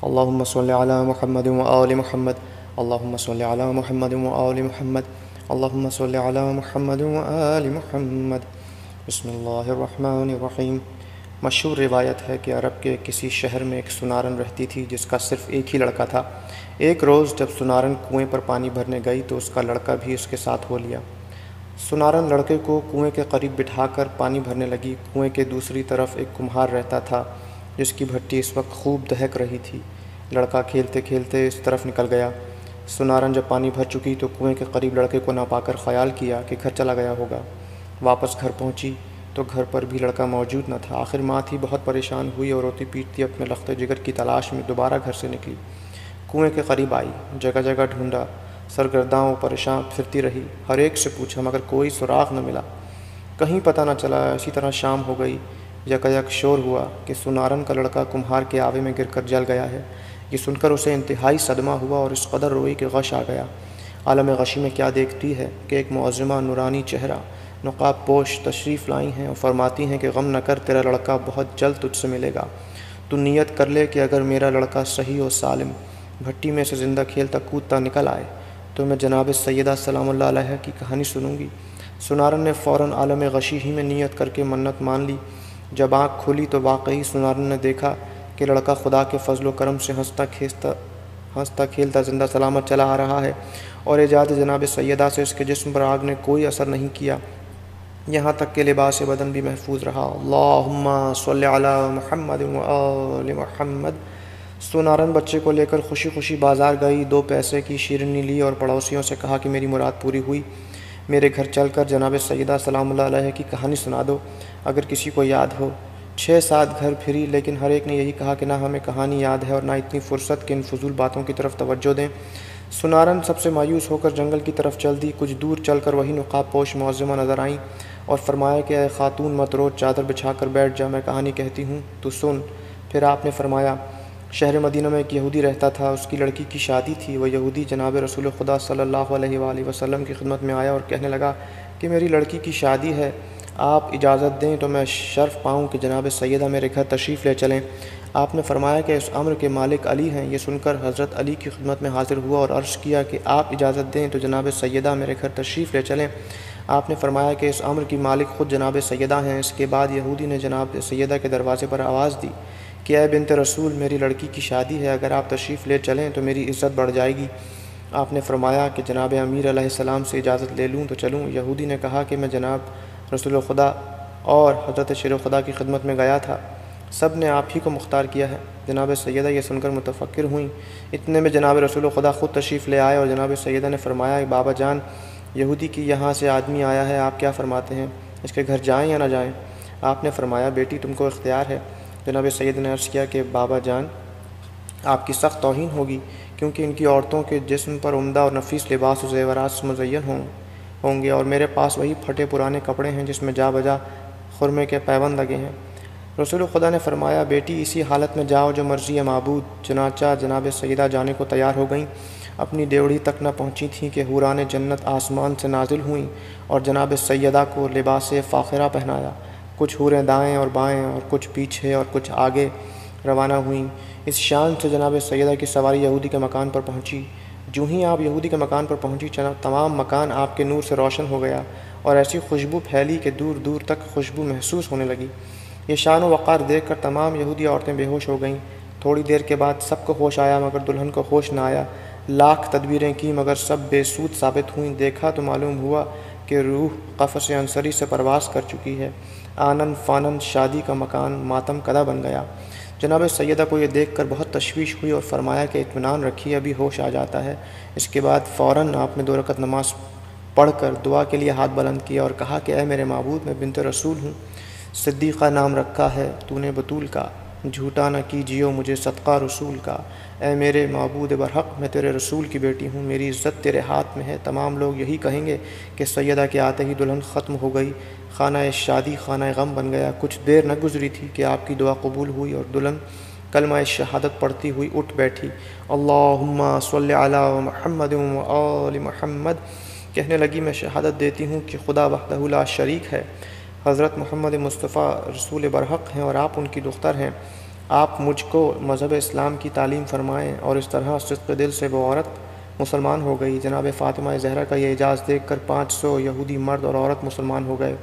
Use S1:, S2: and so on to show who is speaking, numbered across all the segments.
S1: اللهم صل على محمد وآل محمد اللهم صل على محمد وآل محمد اللهم صل على محمد وآل محمد بسم اللہ الرحمن الرحیم۔ مشہور روایت ہے کہ عرب کے کسی شہر میں ایک سنارن رہتی تھی جس کا صرف ایک ہی لڑکا تھا۔ ایک روز جب سنارن کنویں پر پانی بھرنے گئی تو اس کا لڑکا بھی اس کے ساتھ ہو لیا۔ سنارن لڑکے کو کنویں کے قریب بٹھا کر پانی بھرنے لگی۔ کنویں کے دوسری طرف ایک کمہار رہتا تھا جس کی بھٹی اس وقت خوب دہک رہی تھی۔ لڑکا کھیلتے کھیلتے اس طرف نکل گیا۔ سنارن جب پانی بھر چکی تو کنویں کے قریب لڑکے کو نہ پا کر خیال کیا کہ گھر چلا گیا ہوگا۔ واپس گھر پہنچی تو گھر پر بھی لڑکا موجود نہ تھا۔ آخر ماں تھی بہت پریشان ہوئی اور روتی پیٹتی اپنے لخت جگر کی تلاش میں دوبارہ گھر سے نکلی۔ کنویں کے قریب آئی، جگہ جگہ ڈھونڈا، سرگرداں و پریشان پھرتی رہی، ہر ایک سے پوچھا مگر کوئی سراغ نہ ملا، کہیں پتہ نہ چلا۔ اسی طرح شام ہو گئی۔ یکایک شور ہوا کہ سنارن کا لڑکا کمہار کے آوے میں گر کر جل گیا ہے۔ یہ سن کر اسے انتہائی صدمہ ہوا اور اس قدر روئی کہ غش آ گیا۔ عالم غشی میں کیا دیکھتی ہے کہ ایک معظمہ نورانی چہرہ نقاب پوش تشریف لائی ہیں اور فرماتی ہیں کہ غم نہ کر، تیرا لڑکا بہت جلد تجھ سے ملے گا۔ تو نیت کر لے کہ اگر میرا لڑکا صحیح و سالم بھٹی میں سے زندہ کھیلتا کودتا نکل آئے تو میں جناب سیدہ سلام اللہ علیہ کی کہانی سنوں گی۔ سنارن نے فوراً عالم غشی ہی میں نیت کر کے منت مان لی۔ جب آنکھ کھلی تو واقعی سنارن نے دیکھا کہ لڑکا خدا کے فضل و کرم سے ہنستا کھیلتا زندہ سلامت چلا آ رہا ہے اور ایجاد جناب سیدہ سے اس کے جسم پر آگ نے کوئی اثر نہیں کیا، یہاں تک کہ لباس بدن بھی محفوظ رہا۔ اللہم صلی علی محمد وآل محمد۔ سنارن بچے کو لے کر خوشی خوشی بازار گئی، 2 پیسے کی شیرنی لی اور پڑوسیوں سے کہا کہ میری مراد پوری ہوئی، میرے گھر چل کر جناب سیدہ سلام اللہ علیہ کی کہانی سنا دو اگر کسی کو یاد ہو۔ 6-7 گھر پھری لیکن ہر ایک نے یہی کہا کہ نہ ہمیں کہانی یاد ہے اور نہ اتنی فرصت کہ ان فضول باتوں کی طرف توجہ دیں۔ سنارن سب سے مایوس ہو کر جنگل کی طرف چل دی۔ کچھ دور چل کر وہی نقاب پوش معظمہ نظر آئیں اور فرمایا کہ اے خاتون مت رو، چادر بچھا کر بیٹھ جا، میں کہانی کہتی ہوں تو سن۔ پھر آپ نے فرمایا شہر مدینہ میں ایک یہودی رہتا تھا، اس کی لڑکی کی شادی تھی۔ وہ یہودی جناب رسول خدا صلی اللہ علیہ وآلہ وسلم کی خدمت میں آیا اور کہنے لگا کہ میری لڑکی کی شادی ہے، آپ اجازت دیں تو میں شرف پاؤں کہ جناب سیدہ میرے گھر تشریف لے چلیں۔ آپ نے فرمایا کہ اس امر کے مالک علی ہیں۔ یہ سن کر حضرت علی کی خدمت میں حاضر ہوا اور عرض کیا کہ آپ اجازت دیں تو جناب سیدہ میرے گھر تشریف لے چلیں۔ آپ نے فرمایا کہ اس امر کی مالک خود جناب سیدہ ہیں۔ اس کے بعد یہودی نے جناب سیدہ کے دروازے پر آواز دی کہ اے بنت رسول، میری لڑکی کی شادی ہے، اگر آپ تشریف لے چلیں تو میری عزت بڑھ جائے گی۔ آپ نے فرمایا کہ جناب امیر علیہ السلام سے اجازت لے لوں تو چلوں۔ یہودی نے کہا کہ میں جناب رسول خدا اور حضرت شیر خدا کی خدمت میں گیا تھا، سب نے آپ ہی کو مختار کیا ہے۔ جناب سیدہ یہ سن کر متفکر ہوئیں۔ اتنے میں جناب رسول خدا خود تشریف لے آئے اور جناب سیدہ نے فرمایا کہ بابا جان، یہودی کی یہاں سے آدمی آیا ہے، آپ کیا فرماتے ہیں، اس کے گھر جائیں یا نہ جائیں؟ آپ نے فرمایا بیٹی تم کو اختیار ہے۔ جناب سید نے عرض کیا کہ بابا جان، آپ کی سخت توہین ہوگی کیونکہ ان کی عورتوں کے جسم پر عمدہ اور نفیس لباس و زیورات سے مزین ہوں گے اور میرے پاس وہی پھٹے پرانے کپڑے ہیں جس میں جا بجا خرمے کے پیوند لگے ہیں۔ رسول خدا نے فرمایا بیٹی اسی حالت میں جاؤ جو مرضی ہے معبود۔ چنانچہ جناب سیدہ جانے کو تیار ہو گئیں۔ اپنی ڈیوڑی تک نہ پہنچی تھیں کہ حوران جنت آسمان سے نازل ہوئیں اور جناب سیدہ کو لباس فاخرہ پہنایا۔ کچھ حوریں دائیں اور بائیں اور کچھ پیچھے اور کچھ آگے روانہ ہوئیں۔ اس شان سے جناب سیدہ کی سواری یہودی کے مکان پر پہنچی۔ جو ہی آپ یہودی کے مکان پر پہنچی تمام مکان آپ کے نور سے روشن ہو گیا اور ایسی خوشبو پھیلی کہ دور دور تک خوشبو محسوس ہونے لگی۔ یہ شان و وقار دیکھ کر تمام یہودی عورتیں بے ہوش ہو گئیں۔ تھوڑی دیر کے بعد سب کو ہوش آیا مگر دلہن کو ہوش نہ آیا۔ لاکھ تدبیریں کی مگر سب بے سود ثابت ہوئیں۔ دیکھا تو معلوم ہوا کہ روح قفس عنصری سے پرواز کر چکی ہے۔ آنن فانن شادی کا مکان ماتم کدہ بن گیا۔ جناب سیدہ کو یہ دیکھ کر بہت تشویش ہوئی اور فرمایا کہ اطمینان رکھیے، ابھی ہوش آ جاتا ہے۔ اس کے بعد فوراً آپ نے 2 رکعت نماز پڑھ کر دعا کے لیے ہاتھ بلند کیا اور کہا کہ اے میرے معبود، میں بنت رسول ہوں، صدیقہ نام رکھا ہے تو نے بطول کا، جھوٹا نہ کیجیو مجھے صدقہ رسول کا۔ اے میرے معبود برحق، میں تیرے رسول کی بیٹی ہوں، میری عزت تیرے ہاتھ میں ہے۔ تمام لوگ یہی کہیں گے کہ سیدہ کے آتے ہی دلہن ختم ہو گئی، خانہ شادی خانہ غم بن گیا۔ کچھ دیر نہ گزری تھی کہ آپ کی دعا قبول ہوئی اور دلہن کلمہ شہادت پڑھتی ہوئی اٹھ بیٹھی۔ اللہم صلی علی محمد وآل محمد کہنے لگی میں شہادت دیتی ہوں کہ خدا وحدہ لا شریک ہے، حضرت محمد مصطفیٰ رسول برحق ہیں اور آپ ان کی دختر ہیں۔ آپ مجھ کو مذہب اسلام کی تعلیم فرمائیں۔ اور اس طرح صدق دل سے وہ عورت مسلمان ہو گئی۔ جناب فاطمہ زہرا کا یہ اعجاز دیکھ کر 500 یہودی مرد اور عورت مسلمان ہو گئے،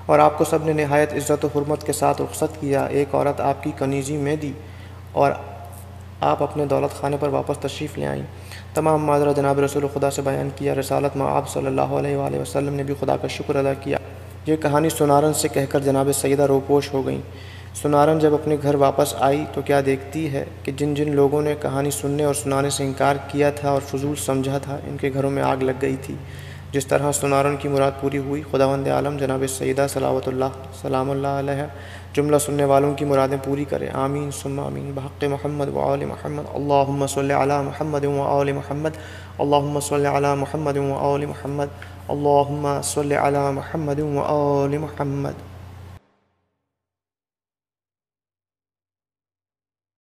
S1: اور آپ کو سب نے نہایت عزت و حرمت کے ساتھ رخصت کیا۔ ایک عورت آپ کی کنیزی میں دی اور آپ اپنے دولت خانے پر واپس تشریف لے آئیں۔ تمام ماجرا جناب رسول خدا سے بیان کیا۔ رسالت مآب صلی اللہ علیہ وآلہ وسلم نے بھی خدا کا شکر ادا کیا۔ یہ کہانی سنارن سے کہہ کر جناب سیدہ روپوش ہو گئیں۔ سنارن جب اپنے گھر واپس آئی تو کیا دیکھتی ہے کہ جن جن لوگوں نے کہانی سننے اور سنانے سے انکار کیا تھا اور فضول سمجھا تھا، ان کے گھروں میں آگ لگ گئی تھی۔ جس طرح سنارن کی مراد پوری ہوئی، خداوند عالم جناب سیدہ صلوات اللہ سلام اللہ علیہ جملہ سننے والوں کی مرادیں پوری کرے۔ آمین ثم آمین بحق محمد وآل محمد۔ اللہم صلی علی محمد وآل محمد۔ اللہم صلی علی محمد وآل محمد۔ اللہم صلی علی محمد وآل محمد۔